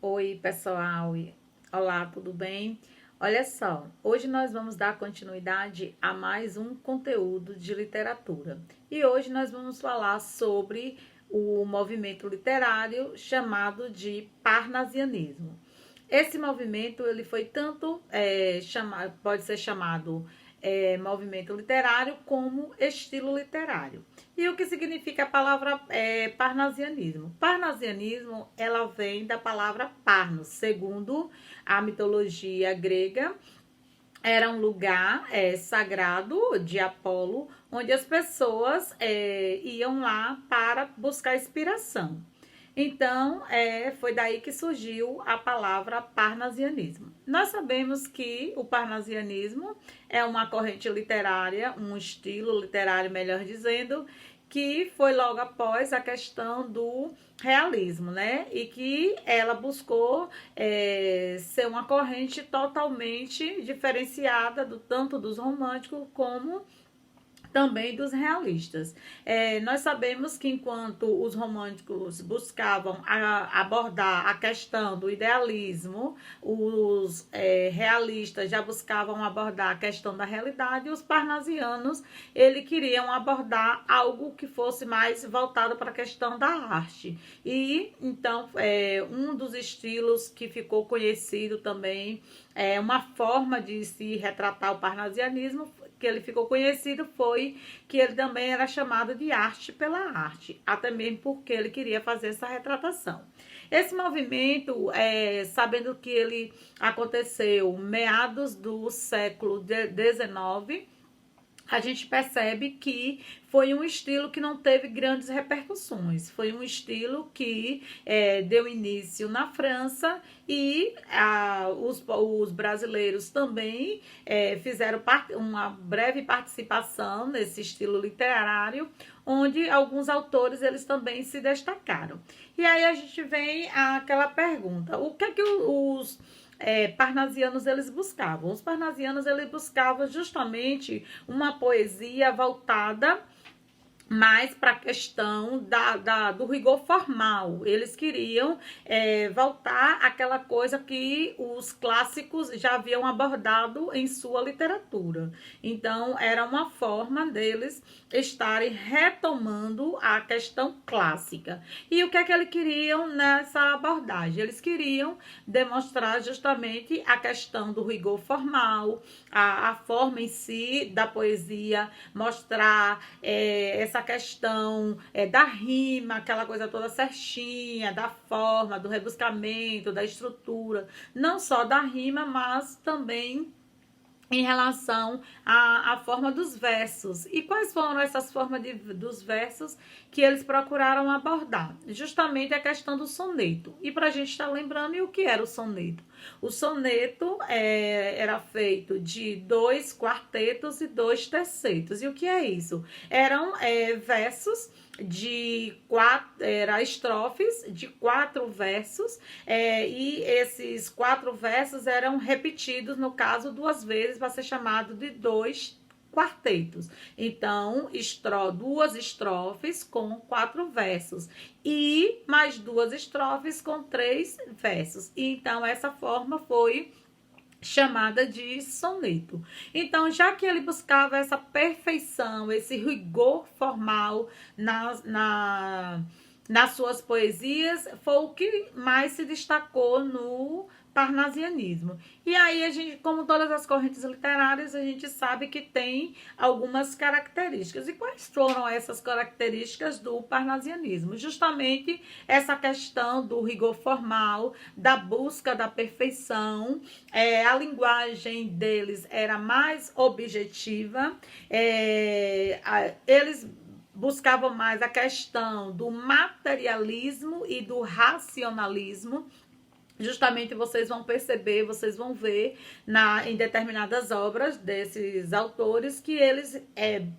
Oi, pessoal. Olá, tudo bem? Olha só, hoje nós vamos dar continuidade a mais um conteúdo de literatura. E hoje nós vamos falar sobre o movimento literário chamado de parnasianismo. Esse movimento ele foi tanto pode ser chamado movimento literário como estilo literário. E o que significa a palavra parnasianismo? Parnasianismo ela vem da palavra parnos, segundo a mitologia grega. Era um lugar sagrado de Apolo, onde as pessoas iam lá para buscar inspiração. Então, foi daí que surgiu a palavra parnasianismo. Nós sabemos que o parnasianismo é uma corrente literária, um estilo literário, melhor dizendo, que foi logo após a questão do realismo, né? E que ela buscou ser uma corrente totalmente diferenciada do tanto dos românticos como também dos realistas. Nós sabemos que enquanto os românticos buscavam abordar a questão do idealismo, os realistas já buscavam abordar a questão da realidade, e os parnasianos eles queriam abordar algo que fosse mais voltado para a questão da arte. E então um dos estilos que ficou conhecido também, uma forma de se retratar o parnasianismo que ele ficou conhecido foi que ele também era chamado de arte pela arte, até mesmo porque ele queria fazer essa retratação. Esse movimento, sabendo que ele aconteceu meados do século XIX, a gente percebe que foi um estilo que não teve grandes repercussões. Foi um estilo que deu início na França e os brasileiros também fizeram uma breve participação nesse estilo literário, onde alguns autores eles também se destacaram. E aí a gente vem àquela pergunta: o que é que os parnasianos eles buscavam? Os parnasianos eles buscavam justamente uma poesia voltada mais para a questão do rigor formal. Eles queriam voltar àquela coisa que os clássicos já haviam abordado em sua literatura. Então, era uma forma deles estarem retomando a questão clássica. E o que é que eles queriam nessa abordagem? Eles queriam demonstrar justamente a questão do rigor formal, a forma em si da poesia, mostrar essa questão da rima, aquela coisa toda certinha, da forma, do rebuscamento, da estrutura, não só da rima, mas também em relação à forma dos versos. E quais foram essas formas dos versos que eles procuraram abordar? Justamente a questão do soneto. E para a gente estar lembrando, e o que era o soneto? O soneto era feito de 2 quartetos e 2 tercetos. E o que é isso? Eram versos de 4, era estrofes de 4 versos, e esses 4 versos eram repetidos, no caso, 2 vezes, para ser chamado de 2 quartetos. Então, 2 estrofes com 4 versos e mais 2 estrofes com 3 versos. E então, essa forma foi chamada de soneto. Então, já que ele buscava essa perfeição, esse rigor formal nas suas poesias, foi o que mais se destacou no parnasianismo. E aí a gente, como todas as correntes literárias, a gente sabe que tem algumas características. E quais foram essas características do parnasianismo? Justamente essa questão do rigor formal, da busca da perfeição, a linguagem deles era mais objetiva, eles buscavam mais a questão do materialismo e do racionalismo. Justamente vocês vão perceber, vocês vão ver em determinadas obras desses autores que eles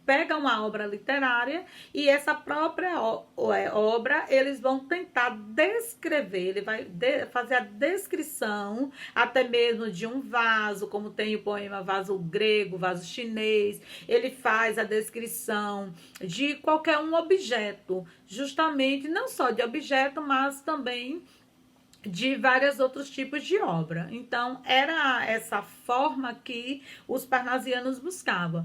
pegam a obra literária e essa própria obra eles vão tentar descrever, ele vai fazer a descrição até mesmo de um vaso, como tem o poema Vaso Grego, Vaso Chinês, ele faz a descrição de qualquer um objeto, justamente não só de objeto, mas também de vários outros tipos de obra. Então, era essa forma que os parnasianos buscavam.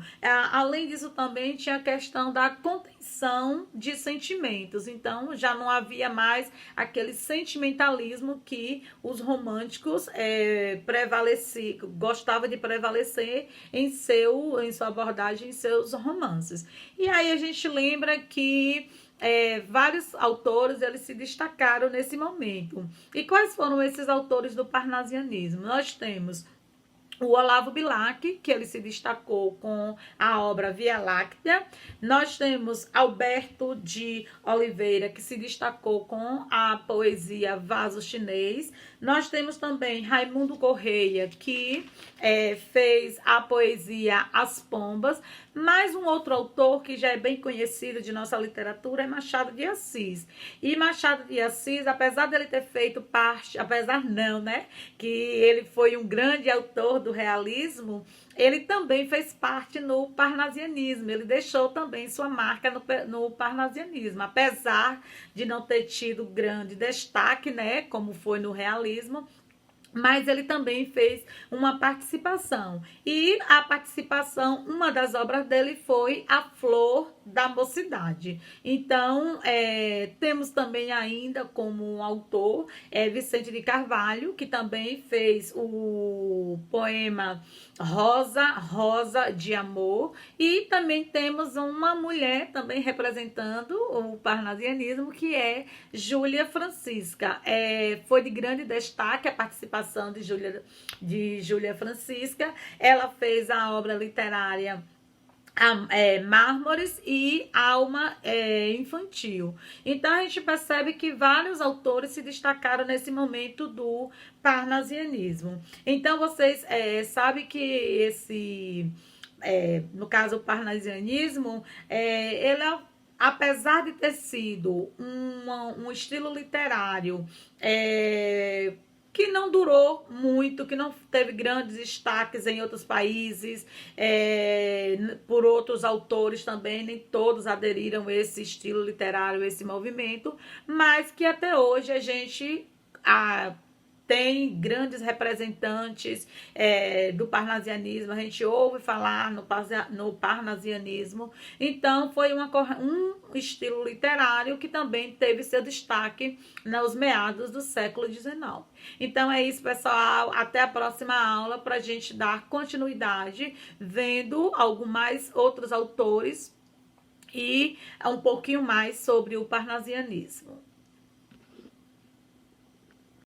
Além disso, também tinha a questão da contenção de sentimentos. Então, já não havia mais aquele sentimentalismo que os românticos gostavam de prevalecer em sua abordagem, em seus romances. E aí a gente lembra que vários autores eles se destacaram nesse momento. E quais foram esses autores do parnasianismo? Nós temos o Olavo Bilac, que ele se destacou com a obra Via Láctea. Nós temos Alberto de Oliveira, que se destacou com a poesia Vaso Chinês. Nós temos também Raimundo Correia, que fez a poesia As Pombas. Mais um outro autor que já é bem conhecido de nossa literatura é Machado de Assis. E Machado de Assis, apesar dele ter feito parte, apesar não, né, que ele foi um grande autor do realismo, ele também fez parte no parnasianismo. Ele deixou também sua marca no parnasianismo, apesar de não ter tido grande destaque, né, como foi no realismo. Mas ele também fez uma participação. E a participação, uma das obras dele foi A Flor da Mocidade. Então, temos também ainda como autor Vicente de Carvalho, que também fez o poema Rosa, Rosa de Amor. E também temos uma mulher também representando o parnasianismo, que é Júlia Francisca. Foi de grande destaque a participação de Júlia Francisca. Ela fez a obra literária Mármores e Alma Infantil. Então a gente percebe que vários autores se destacaram nesse momento do parnasianismo. Então vocês sabem que no caso o parnasianismo, ele apesar de ter sido um estilo literário que não durou muito, que não teve grandes destaques em outros países, por outros autores também, nem todos aderiram a esse estilo literário, esse movimento, mas que até hoje a gente tem grandes representantes do parnasianismo, a gente ouve falar no parnasianismo. Então foi um estilo literário que também teve seu destaque nos meados do século XIX. Então é isso, pessoal, até a próxima aula para a gente dar continuidade vendo outros autores e um pouquinho mais sobre o parnasianismo.